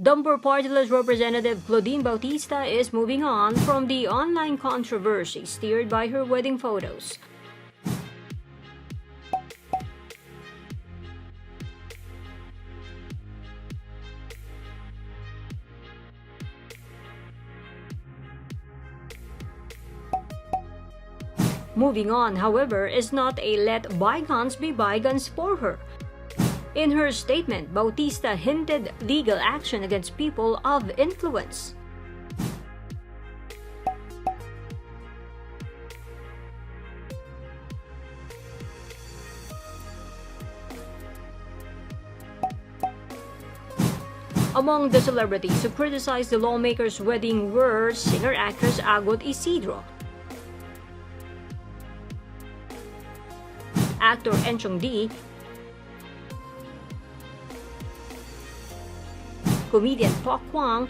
Dumper partylist Representative Claudine Bautista is moving on from the online controversy stirred by her wedding photos. Moving on, however, is not a let bygones be bygones for her. In her statement, Bautista hinted legal action against people of influence. Among the celebrities who criticized the lawmaker's wedding were singer-actress Agot, actor Enchong, comedian Pokwang,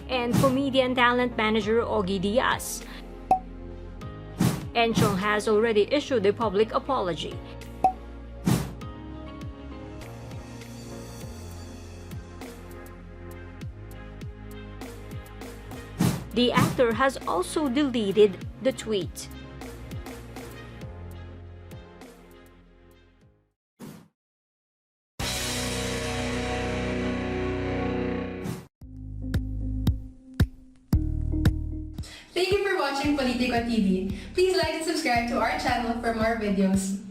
and comedian talent manager Ogie. Enchong has already issued a public apology. The actor has also deleted the tweet. Thank you for watching Politico TV. Please like and subscribe to our channel for more videos.